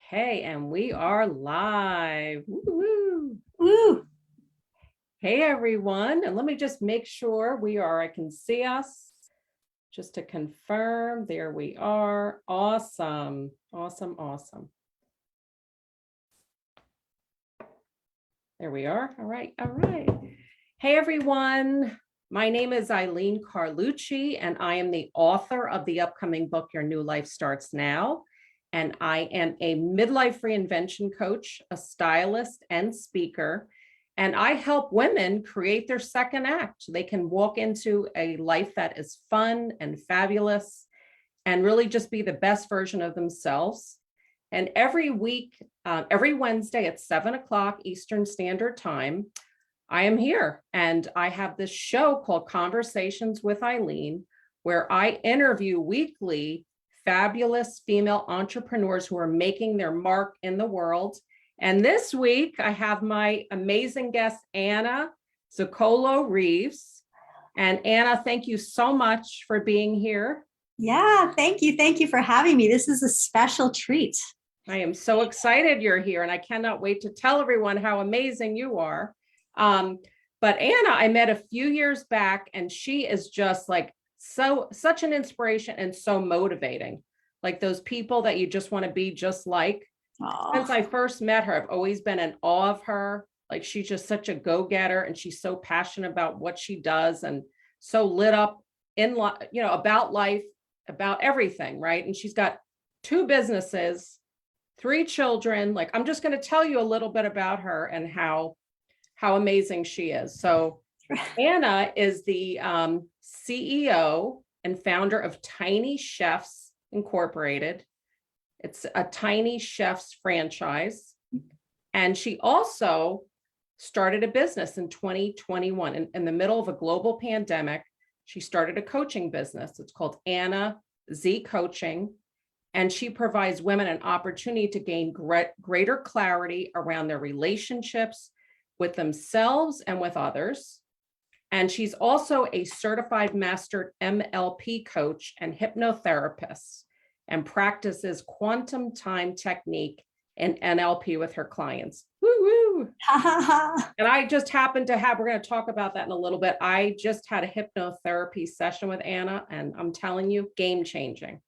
Okay, and we are live. Woo-hoo. Woo. Hey everyone, and let me just make sure I can see us. Just to confirm, there we are. Awesome, awesome, awesome. There we are. All right, all right. Hey everyone, my name is Eileen Carlucci, and I am the author of the upcoming book, Your New Life Starts Now. And I am a midlife reinvention coach, a stylist, and speaker. And I help women create their second act. They can walk into a life that is fun and fabulous and really just be the best version of themselves. And every week, every Wednesday at 7 o'clock Eastern Standard Time, I am here. And I have this show called Conversations with Eileen, where I interview weekly fabulous female entrepreneurs who are making their mark in the world. And this week, I have my amazing guest, Anna Zeccolo Reeves. And Anna, thank you so much for being here. Yeah, thank you. Thank you for having me. This is a special treat. I am so excited you're here, and I cannot wait to tell everyone how amazing you are. But Anna, I met a few years back, and she is just like such an inspiration and so motivating, like those people that you just want to be just like. Aww. Since I first met her, I've always been in awe of her. Like, she's just such a go-getter, and she's so passionate about what she does and so lit up about life, about everything, right? And she's got 2 businesses, 3 children. Like, I'm just going to tell you a little bit about her and how amazing she is. So Anna is the CEO and founder of Tiny Chefs Incorporated. It's a Tiny Chefs franchise. And she also started a business in 2021 in the middle of a global pandemic. She started a coaching business. It's called Anna Z Coaching. And she provides women an opportunity to gain greater clarity around their relationships with themselves and with others. And she's also a certified master MLP coach and hypnotherapist, and practices quantum time technique and NLP with her clients. Woo woo. And I just happened to we're going to talk about that in a little bit. I just had a hypnotherapy session with Anna, and I'm telling you, game changing.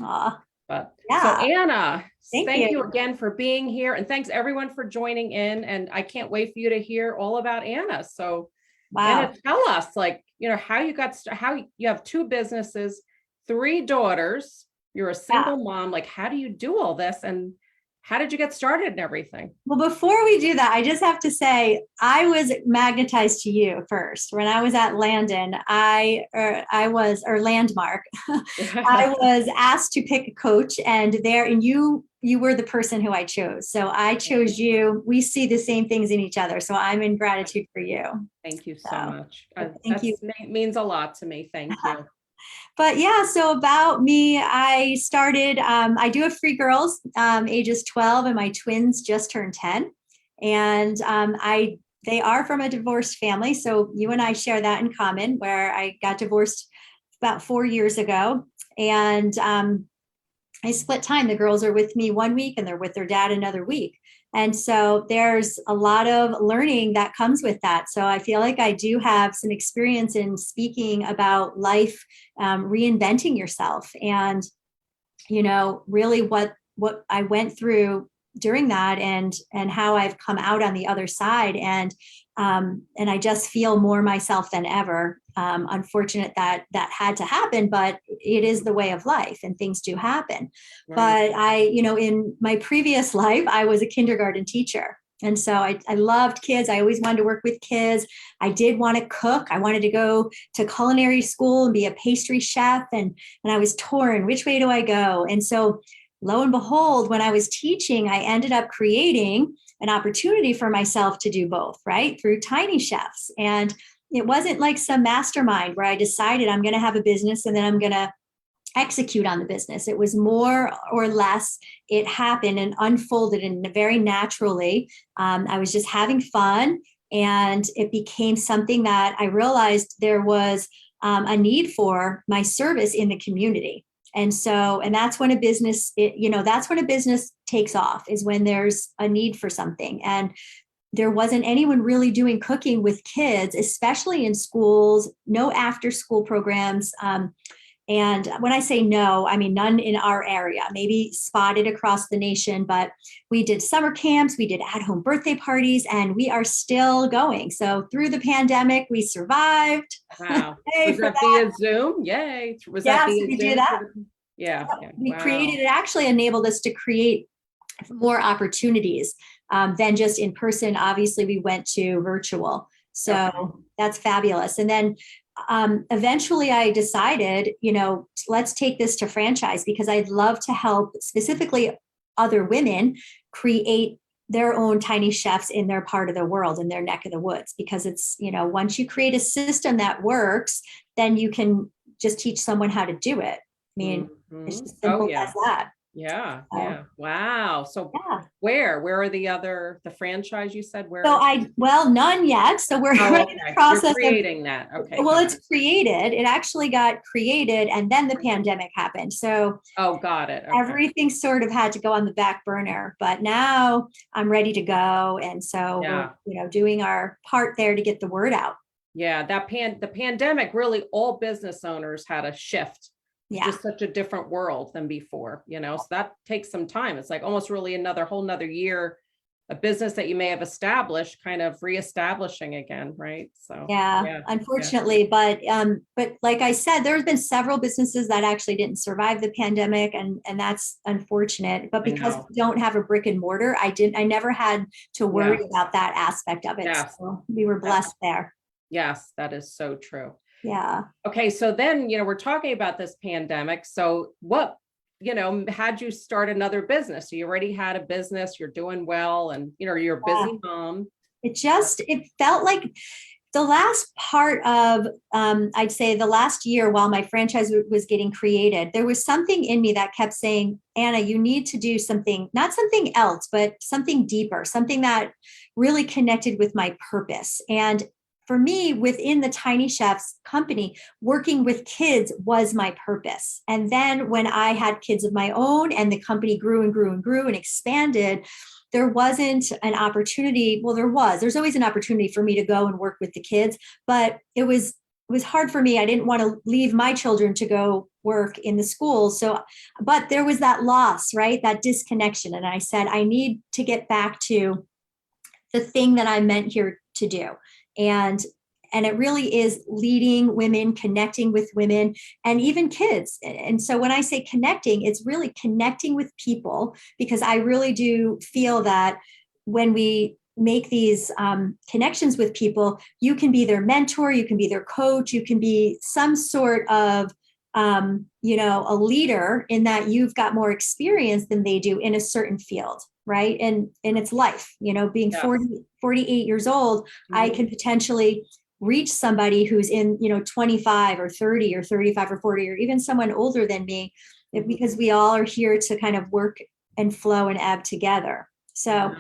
But yeah. So Anna, thank you again for being here. And thanks everyone for joining in. And I can't wait for you to hear all about Anna. So Anna, tell us, how you have 2 businesses, 3 daughters, you're a single mom. Like, how do you do all this? And how did you get started and everything? Well, before we do that, I just have to say, I was magnetized to you first. When I was at Landon, Landmark, I was asked to pick a coach, and you were the person who I chose. So I chose you. We see the same things in each other. So I'm in gratitude for you. Thank you so much. Thank you. Means a lot to me. Thank you. But yeah, so about me, I started, I do have 3 girls, ages 12, and my twins just turned 10. And they are from a divorced family. So you and I share that in common, where I got divorced about 4 years ago. And I split time. The girls are with me 1 week and they're with their dad another week. And so there's a lot of learning that comes with that. So I feel like I do have some experience in speaking about life, reinventing yourself, and, really what I went through during that, and how I've come out on the other side. And I just feel more myself than ever. Unfortunate that had to happen, but it is the way of life, and things do happen. Right. But in my previous life, I was a kindergarten teacher. And so I loved kids. I always wanted to work with kids. I did want to cook. I wanted to go to culinary school and be a pastry chef. And I was torn, which way do I go? And so lo and behold, when I was teaching, I ended up creating an opportunity for myself to do both, right? Through Tiny Chefs. And it wasn't like some mastermind where I decided I'm going to have a business and then I'm going to execute on the business. It was more or less, it happened and unfolded in very naturally. I was just having fun, and it became something that I realized there was a need for my service in the community. And that's when a business, that's when a business takes off, is when there's a need for something. And there wasn't anyone really doing cooking with kids, especially in schools, no after school programs. And when I say no, I mean none in our area, maybe spotted across the nation, but we did summer camps, we did at-home birthday parties, and we are still going. So through the pandemic, we survived. Wow. Yay Was for that that. via Zoom? Yay. Was that Yes, via we do Zoom? that. Yeah. Yeah. We Wow. created, it actually enabled us to create more opportunities than just in person. Obviously, we went to virtual. So that's fabulous. And then eventually I decided, let's take this to franchise, because I'd love to help specifically other women create their own tiny chefs in their part of the world, in their neck of the woods, because it's, once you create a system that works, then you can just teach someone how to do it. I mean, it's as simple as that. Yeah. So, Yeah. Wow. So yeah. where are the franchise you said? Where? So none yet. So we're Oh, in the okay. process You're of creating that. Okay. well, got it's it. created. It actually got created, and then the pandemic happened. So Oh, got it. Okay. everything sort of had to go on the back burner. But now I'm ready to go, and so Yeah. we're doing our part there to get the word out. Yeah, the pandemic, really all business owners had a shift. It's Yeah. just such a different world than before, so that takes some time. It's like almost really whole nother year, a business that you may have established, kind of reestablishing again, right? So Yeah, unfortunately, but like I said, there's been several businesses that actually didn't survive the pandemic, and that's unfortunate. But because we don't have a brick and mortar, I never had to worry about that aspect of it. Yes. So we were blessed there. Yes, that is so true. Yeah. Okay, so then, we're talking about this pandemic. So what, had you start another business? So you already had a business, you're doing well, and, you're a busy mom. It felt like the last part of, I'd say the last year while my franchise was getting created, there was something in me that kept saying, Anna, you need to do something, not something else, but something deeper, something that really connected with my purpose. And for me, within the Tiny Chefs company, working with kids was my purpose. And then when I had kids of my own and the company grew and grew and grew and expanded, there wasn't an opportunity. Well, there's always an opportunity for me to go and work with the kids, but it was hard for me. I didn't want to leave my children to go work in the school. So, but there was that loss, right? That disconnection. And I said, I need to get back to the thing that I'm meant here to do. And it really is leading women, connecting with women, and even kids. And so when I say connecting, it's really connecting with people, because I really do feel that when we make these connections with people, you can be their mentor, you can be their coach, you can be some sort of a leader, in that you've got more experience than they do in a certain field, right? And it's life, being 48 years old, I can potentially reach somebody who's in, 25 or 30 or 35 or 40, or even someone older than me, because we all are here to kind of work and flow and ebb together. So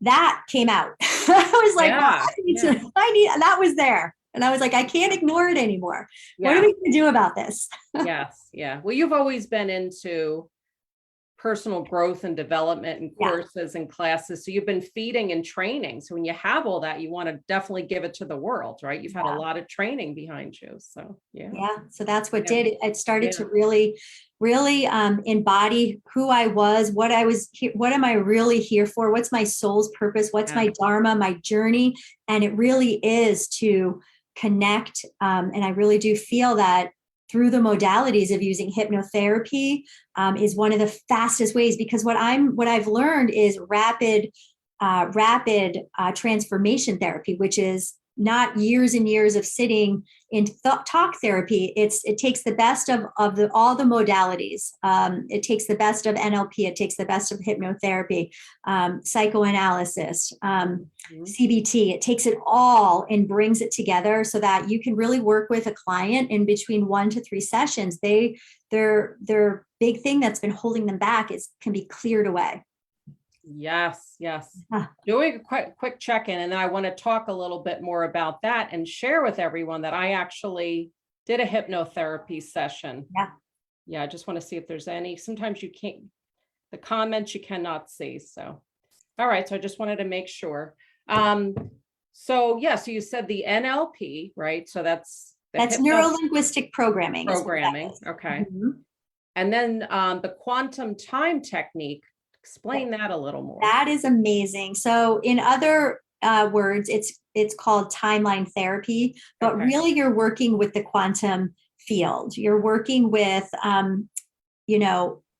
that came out. I was like, that was there. And I was like, I can't ignore it anymore. What are we going to do about this? Yes. Yeah. Well, you've always been into personal growth and development and courses and classes. So you've been feeding and training. So when you have all that, you want to definitely give it to the world, right? You've had a lot of training behind you. So, So that's what did it. It started to really embody who I was, what am I really here for? What's my soul's purpose? What's my dharma, my journey? And it really is to connect. And I really do feel that through the modalities of using hypnotherapy is one of the fastest ways, because what I've learned is rapid transformation therapy, which is not years and years of sitting in talk therapy. It takes the best of all the modalities. It takes the best of NLP. It takes the best of hypnotherapy, psychoanalysis, CBT. It takes it all and brings it together so that you can really work with a client in between 1 to 3 sessions. Their big thing that's been holding them back can be cleared away. Yes. Doing a quick check-in, and then I want to talk a little bit more about that and share with everyone that I actually did a hypnotherapy session. I just want to see if there's any. Sometimes you can't. the comments you cannot see. So, all right. So I just wanted to make sure. So yeah, so you said the NLP, right? So that's That's neuro-linguistic programming. Programming. Okay. Mhm. And then the quantum time technique, explain that a little more. That is amazing. So in other words, it's called timeline therapy, but Okay. really you're working with the quantum field. You're working with,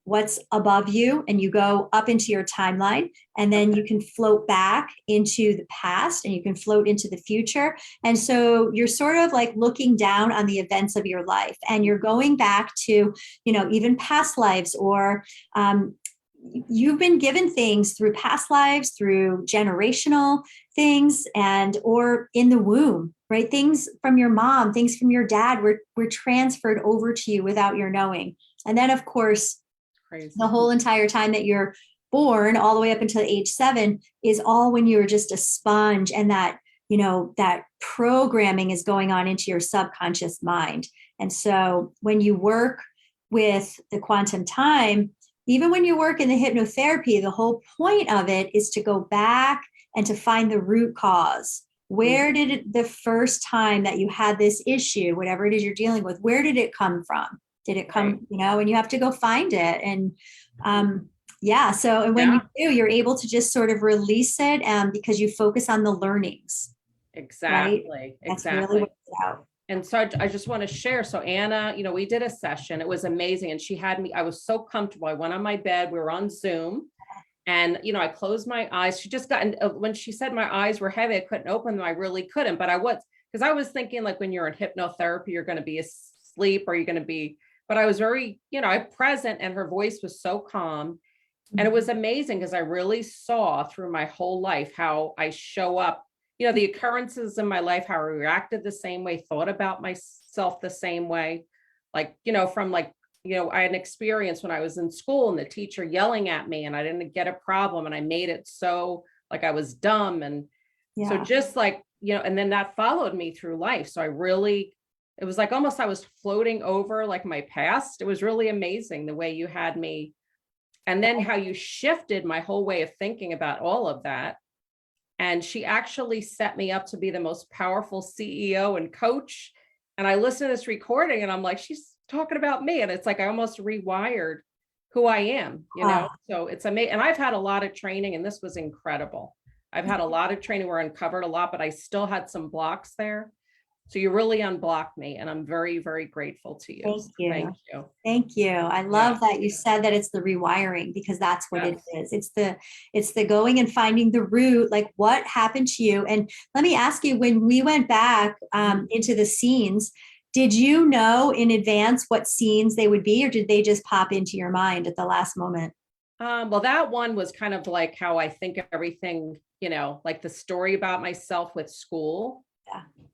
what's above you, and you go up into your timeline, and then you can float back into the past, and you can float into the future. And so you're sort of like looking down on the events of your life, and you're going back to, even past lives, or you've been given things through past lives, through generational things, or in the womb, right? Things from your mom, things from your dad were transferred over to you without your knowing. And then, of course, Crazy. the whole entire time that you're born, all the way up until age 7, is all when you're just a sponge, and that programming is going on into your subconscious mind. And so when you work with the quantum time, even when you work in the hypnotherapy, the whole point of it is to go back and to find the root cause. Where did it, the first time that you had this issue, whatever it is you're dealing with, where did it come from? Did it come, and you have to go find it. And so, and when you do, you're able to just sort of release it because you focus on the learnings. Exactly. Right? That's exactly. Really what it's about. And so I just want to share. So Anna, we did a session. It was amazing. And she had me, I was so comfortable. I went on my bed. We were on Zoom. And, I closed my eyes. She just got, when she said my eyes were heavy, I couldn't open them. I really couldn't. But because I was thinking, like, when you're in hypnotherapy, you're going to be asleep, or you're going to be, but I was very, present, and her voice was so calm. And it was amazing because I really saw through my whole life how I show up, the occurrences in my life, how I reacted the same way, thought about myself the same way. Like, from like, I had an experience when I was in school and the teacher yelling at me, and I didn't get a problem, and I made it so like I was dumb. And so just like, and then that followed me through life. So it was like almost I was floating over like my past. It was really amazing the way you had me, and then how you shifted my whole way of thinking about all of that. And she actually set me up to be the most powerful CEO and coach. And I listened to this recording, and I'm like, she's talking about me. And it's like I almost rewired who I am, So it's amazing. And I've had a lot of training, and this was incredible. I've had a lot of training where I uncovered a lot, but I still had some blocks there. So you really unblocked me, and I'm very, very grateful to you. Thank you. Thank you. Thank you. I love that you said that it's the rewiring, because that's what it is. It's the going and finding the root, like what happened to you. And let me ask you, when we went back into the scenes, did you know in advance what scenes they would be, or did they just pop into your mind at the last moment? Well, that one was kind of like how I think of everything, like the story about myself with school.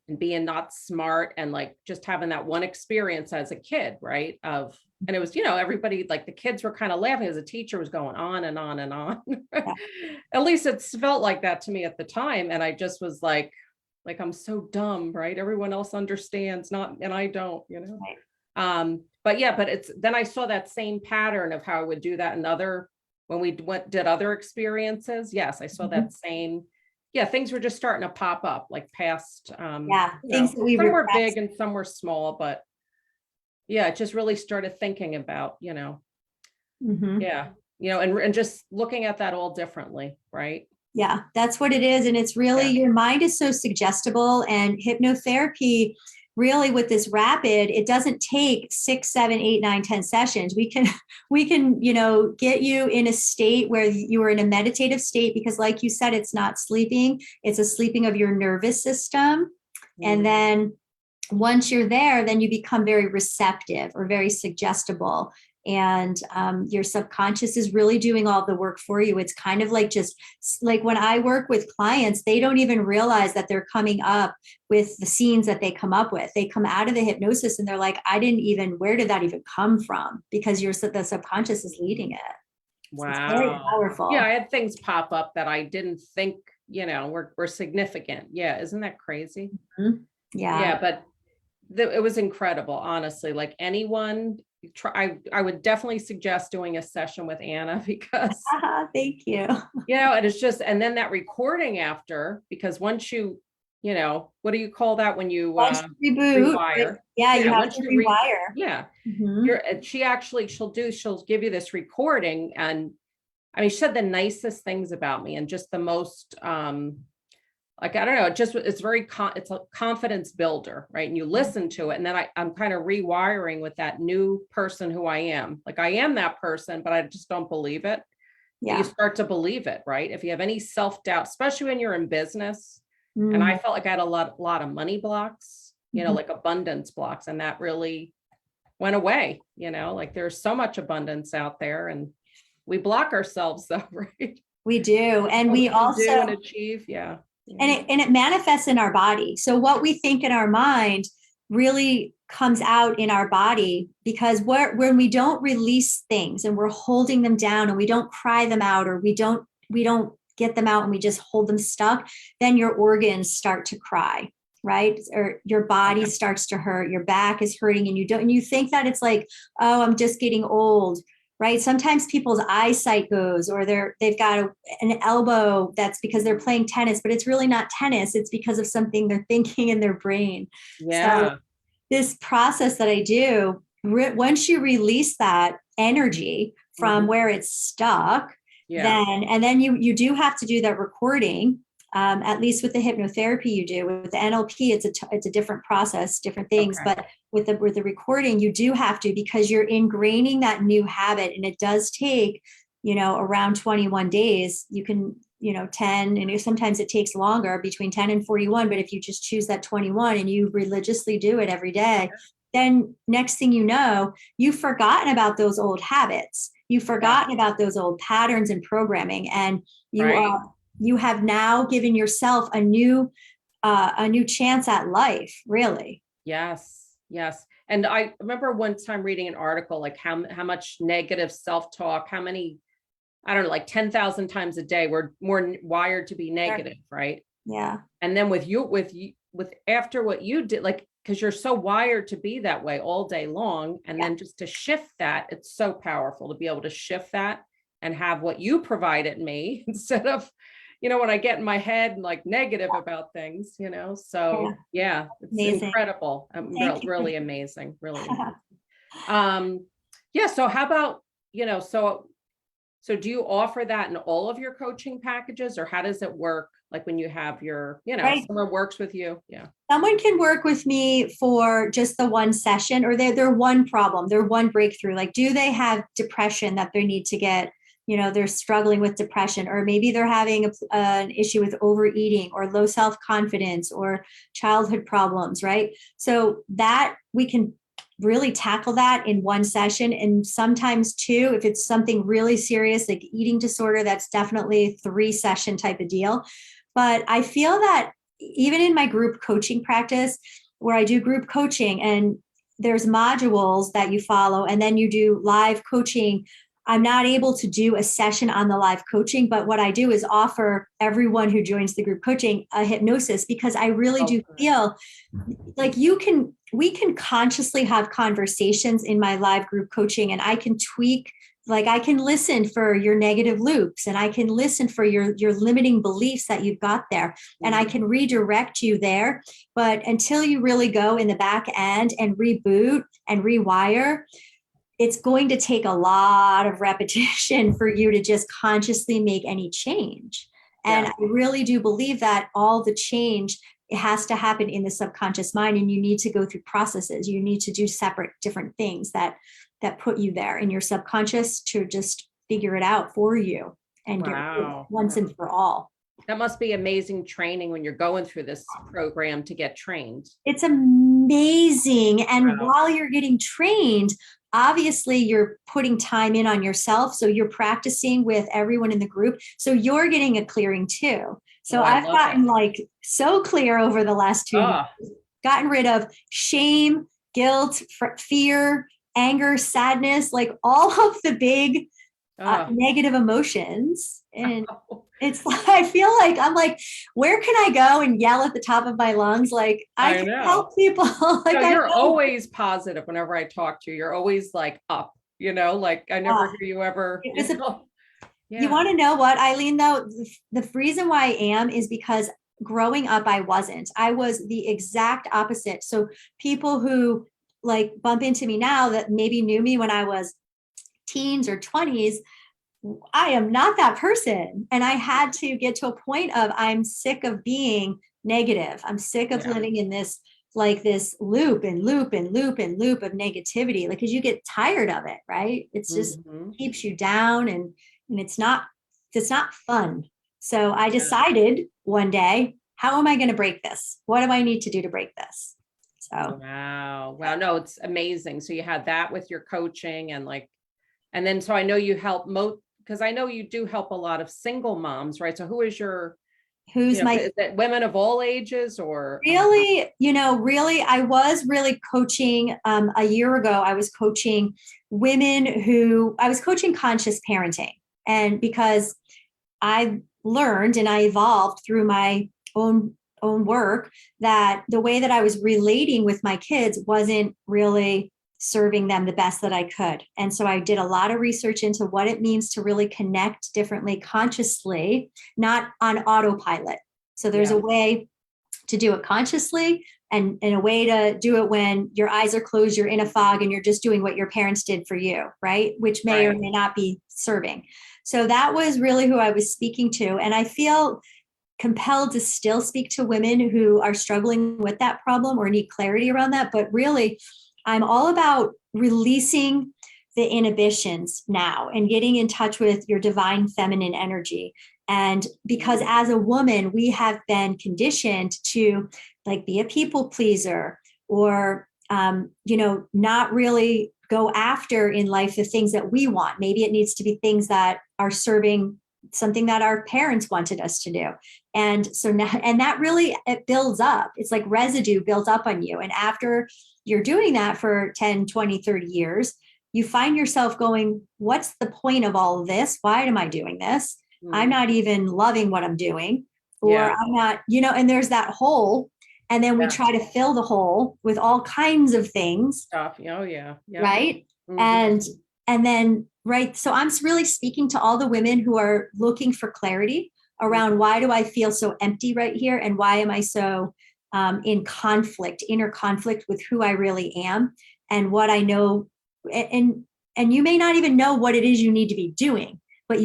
And being not smart, and like just having that one experience as a kid, right? And it was, everybody, like the kids were kind of laughing as the teacher was going on and on and on. At least it felt like that to me at the time. And I just was like I'm so dumb, right? Everyone else understands, and I don't, but then I saw that same pattern of how I would do that when we did other experiences. Yes, I saw that same. Yeah, things were just starting to pop up, like past, things that we some were big and some were small, but it just really started thinking about, and just looking at that all differently, right? Yeah, that's what it is. And it's really, your mind is so suggestible, and hypnotherapy, really with this rapid, it doesn't take 6, 7, 8, 9, 10 sessions. We can, get you in a state where you are in a meditative state, because like you said, it's not sleeping, it's a sleeping of your nervous system. And then once you're there, then you become very receptive or very suggestible. And your subconscious is really doing all the work for you. It's kind of like, just like when I work with clients, they don't even realize that they're coming up with the scenes that they come up with. They come out of the hypnosis and they're like, where did that even come from? Because the subconscious is leading it. Wow. So it's very powerful. Yeah, I had things pop up that I didn't think, were significant. Yeah, isn't that crazy? Mm-hmm. Yeah. Yeah, but it was incredible, honestly. Like anyone, I would definitely suggest doing a session with Anna because, Thank you. and it's just, and then that recording after, because once what do you call that when you Once you reboot, rewire? yeah, you have Once to you rewire. yeah, Mhm. she'll give you this recording. And I mean, she said the nicest things about me and just the most, like, I don't know, it's it's a confidence builder, right? And you listen to it, and then I'm kind of rewiring with that new person who I am. Like, I am that person, but I just don't believe it. But you Yeah. start to believe it, right? If you have any self-doubt, especially when you're in business. And I Mm. felt like I had a lot of money blocks, Mhm. like abundance blocks, and that really went away. Like, there's so much abundance out there, and we block ourselves though, right? We do. And What we we can also, do and achieve. Yeah. and it manifests in our body. So what we think in our mind really comes out in our body, because when we don't release things and we're holding them down and we don't cry them out, or we don't get them out and we just hold them stuck, then your organs start to cry, right? Or your body starts to hurt, your back is hurting, and you think that it's like, oh, I'm just getting old, right? Sometimes people's eyesight goes, or they've got an elbow that's because they're playing tennis, but it's really not tennis. It's because of something they're thinking in their brain. So Yeah. this process that I do, once you release that energy from where it's stuck, Yeah. then you do have to do that recording. At least with the hypnotherapy you do. With the NLP, it's a different process, different things. Okay. But with the recording, you do have to, because you're ingraining that new habit, and it does take, around 21 days. You can, 10, and sometimes it takes longer, between 10 and 41. But if you just choose that 21 and you religiously do it every day, then next thing you know, you've forgotten about those old habits. You've forgotten about those old patterns and programming, and you have now given yourself a new chance at life, really. Yes. Yes. And I remember one time reading an article, like how much negative self-talk, how many, I don't know, like 10,000 times a day, we're more wired to be negative, right? Yeah. And then with after what you did, like, because you're so wired to be that way all day long, and then just to shift that, it's so powerful to be able to shift that and have what you provided me instead of, when I get in my head and like negative about things, so yeah, it's Amazing. incredible. Thank you. Really amazing, really amazing. Yeah. So how about, so do you offer that in all of your coaching packages, or how does it work? Like when you have your, Right. someone works with you. Yeah. Someone can work with me for just the one session, or they're one problem, they're one breakthrough. Like, do they have depression that they need to get, they're struggling with depression, or maybe they're having an issue with overeating, or low self-confidence, or childhood problems, right? So that we can really tackle that in one session. And sometimes two, if it's something really serious, like eating disorder, that's definitely a 3-session type of deal. But I feel that even in my group coaching practice, where I do group coaching and there's modules that you follow, and then you do live coaching, I'm not able to do a session on the live coaching, but what I do is offer everyone who joins the group coaching a hypnosis, because I really do feel like we can consciously have conversations in my live group coaching, and I can tweak, like I can listen for your negative loops, and I can listen for your limiting beliefs that you've got there, and I can redirect you there. But until you really go in the back end and reboot and rewire, it's going to take a lot of repetition for you to just consciously make any change. And I really do believe that all the change, it has to happen in the subconscious mind, and you need to go through processes. You need to do separate different things that put you there in your subconscious to just figure it out for you and get rid of it once and for all. That must be amazing training when you're going through this program to get trained. It's amazing. And while you're getting trained, obviously you're putting time in on yourself. So you're practicing with everyone in the group. So you're getting a clearing too. So I've gotten like so clear over the last 2 years, gotten rid of shame, guilt, fear, anger, sadness, like all of the big negative emotions. And It's like, I feel like I'm like, where can I go and yell at the top of my lungs? Like I I can know. help people. Like No, I you're know. always positive whenever I talk to you. You're always like up, like I never Ah, hear you ever, it was a You yeah, want to know what, Eileen, though? The reason why I am is because growing up, I wasn't. I was the exact opposite. So people who like bump into me now that maybe knew me when I was teens or 20s, I am not that person. And I had to get to a point of I'm sick of being negative. I'm sick of yeah. living in this like this loop and loop and loop and loop of negativity. Like, cause you get tired of it, right? It's just Mhm. keeps you down and it's not fun. So I Yeah. decided one day, how am I going to break this? What do I need to do to break this? So Wow. Wow. No, it's amazing. So you had that with your coaching and and then so I know you help because I know you do help a lot of single moms, right? So who is your, who's my is it women of all ages or really, really, I was really coaching a year ago. I was coaching I was coaching conscious parenting. And because I learned and I evolved through my own work that the way that I was relating with my kids wasn't really serving them the best that I could. And so I did a lot of research into what it means to really connect differently consciously, not on autopilot. So there's yeah, a way to do it consciously and in a way to do it when your eyes are closed, you're in a fog and you're just doing what your parents did for you, right? Which may or right. may not be serving. So that was really who I was speaking to. And I feel compelled to still speak to women who are struggling with that problem or need clarity around that. But really, I'm all about releasing the inhibitions now and getting in touch with your divine feminine energy. And because as a woman, we have been conditioned to like be a people pleaser or, not really go after in life the things that we want. Maybe it needs to be things that are serving something that our parents wanted us to do. And so now, and that really, it builds up. It's like residue built up on you. And after you're doing that for 10, 20, 30 years, you find yourself going, what's the point of all of this? Why am I doing this? I'm Mm, not even loving what I'm doing, or yeah, I'm not, and there's that hole. And then we yeah. try to fill the hole with all kinds of things, Stuff. Oh yeah. Yep. right? Mhm. And then right, so I'm really speaking to all the women who are looking for clarity around why do I feel so empty right here, and why am I so in conflict, inner conflict with who I really am and what I know, and and you may not even know what it is you need to be doing, but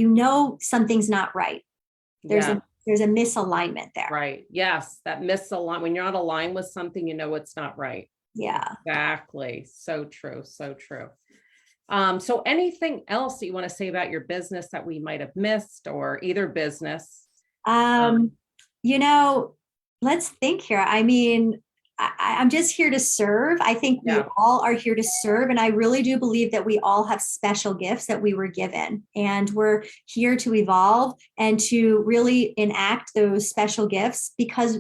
something's not right. There's Yeah. a misalignment there. Right. Yes. That misaligned when you're not aligned with something, it's not right. Yeah. Exactly. So true. So true. So anything else that you want to say about your business that we might have missed or either business? Um, Um, you know, let's think here. I mean, I'm just here to serve. I think we yeah. all are here to serve. And I really do believe that we all have special gifts that we were given. And we're here to evolve and to really enact those special gifts because,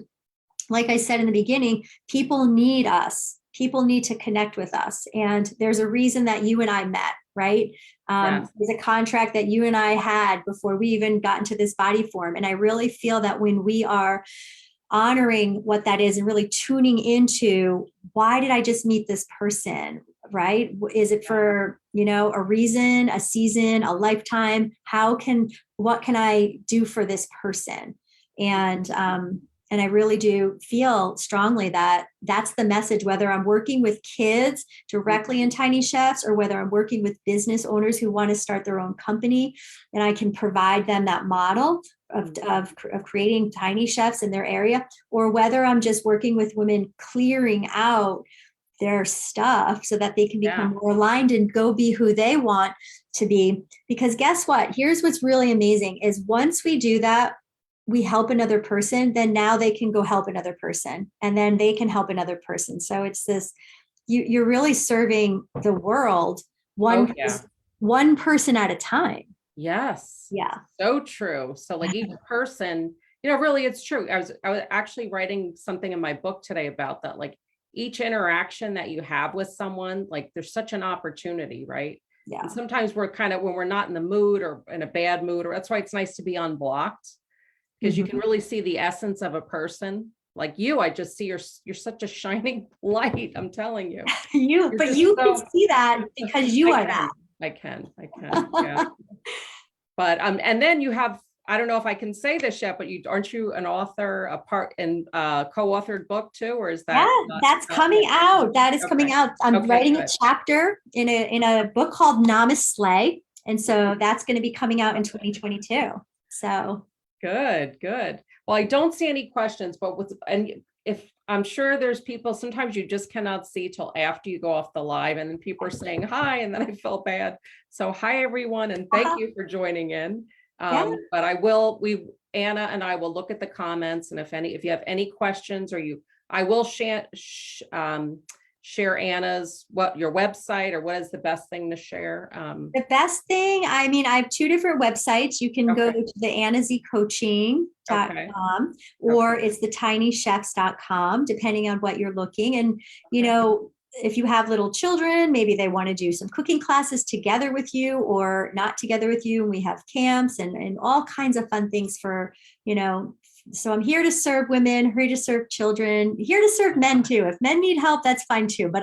like I said in the beginning, people need us. People need to connect with us. And there's a reason that you and I met, right? Yes. There's a contract that you and I had before we even got into this body form. And I really feel that when we are honoring what that is and really tuning into why did I just meet this person, right? Is it Yeah. for, a reason, a season, a lifetime? What can I do for this person? And I really do feel strongly that that's the message, whether I'm working with kids directly in Tiny Chefs or whether I'm working with business owners who want to start their own company and I can provide them that model of creating tiny chefs in their area, or whether I'm just working with women clearing out their stuff so that they can Yeah. become more aligned and go be who they want to be. Because guess what? Here's what's really amazing is once we do that, we help another person, then now they can go help another person and then they can help another person. So it's this, you're really serving the world Oh yeah. one person at a time. Yes. Yeah. So true. So like each person, really it's true. I was actually writing something in my book today about that. Like each interaction that you have with someone, like there's such an opportunity, right? Yeah. And sometimes we're kind of, when we're not in the mood or in a bad mood, or that's why it's nice to be unblocked, because you can really see the essence of a person. Like you, I just see you're such a shining light. I'm telling you. But just you so- can see that because you are that. I can. Yeah. But and then you have, I don't know if I can say this yet, but aren't you an author, a part in co-authored book too, or is that? Yeah, that's coming out. That is coming out. I'm writing good. a chapter in a book called Namaste. And so that's going to be coming out in 2022. So good. Well, I don't see any questions, but if I'm sure there's people, sometimes you just cannot see till after you go off the live, and then people are saying hi, and then I feel bad. So hi everyone, and thank you for joining in. But Anna and I will look at the comments, and if you have any questions, I will share Anna's, your website, or what is the best thing to share? The best thing, I mean, I have 2 different websites. You can go to the AnnaZcoaching.com or it's the tinychefs.com, depending on what you're looking. And, if you have little children, maybe they want to do some cooking classes together with you or not together with you. And we have camps and all kinds of fun things for, so I'm here to serve women, here to serve children, here to serve men too. If men need help, that's fine too. But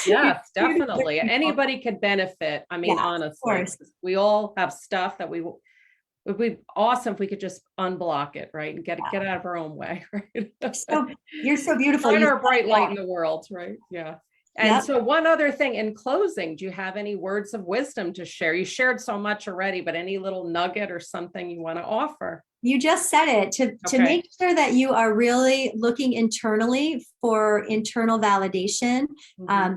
yes, definitely. Anybody could benefit. I mean, honestly, we all have stuff that it would be awesome if we could just unblock it, right? And get out of our own way, right? You're so beautiful. Shine our bright light in the world, right? Yeah. And so one other thing in closing, do you have any words of wisdom to share? You shared so much already, but any little nugget or something you want to offer? You just said it, to make sure that you are really looking internally for internal validation,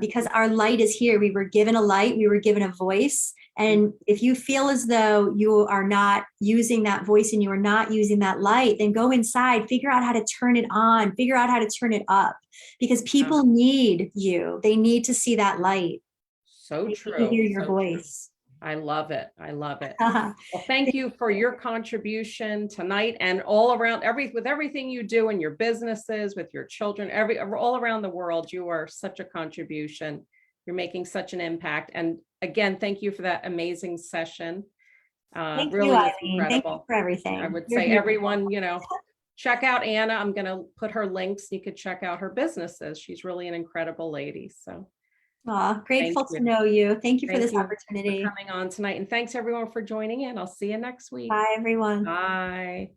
because our light is here. We were given a light, we were given a voice. And if you feel as though you are not using that voice and you are not using that light, then go inside, figure out how to turn it on, figure out how to turn it up, because people need you. They need to see that light. So they true. Need to hear your voice. I love it. Well, thank you for your contribution tonight and all around with everything you do in your businesses, with your children, all around the world. You are such a contribution. You're making such an impact. And again, thank you for that amazing session. Thank really you, was Eileen. incredible. Thank you for everything. I would say everyone, check out Anna. I'm going to put her links. You could check out her businesses. She's really an incredible lady. So. Grateful to know you. Thank you for this opportunity. For coming on tonight. And thanks everyone for joining in. I'll see you next week. Bye, everyone. Bye.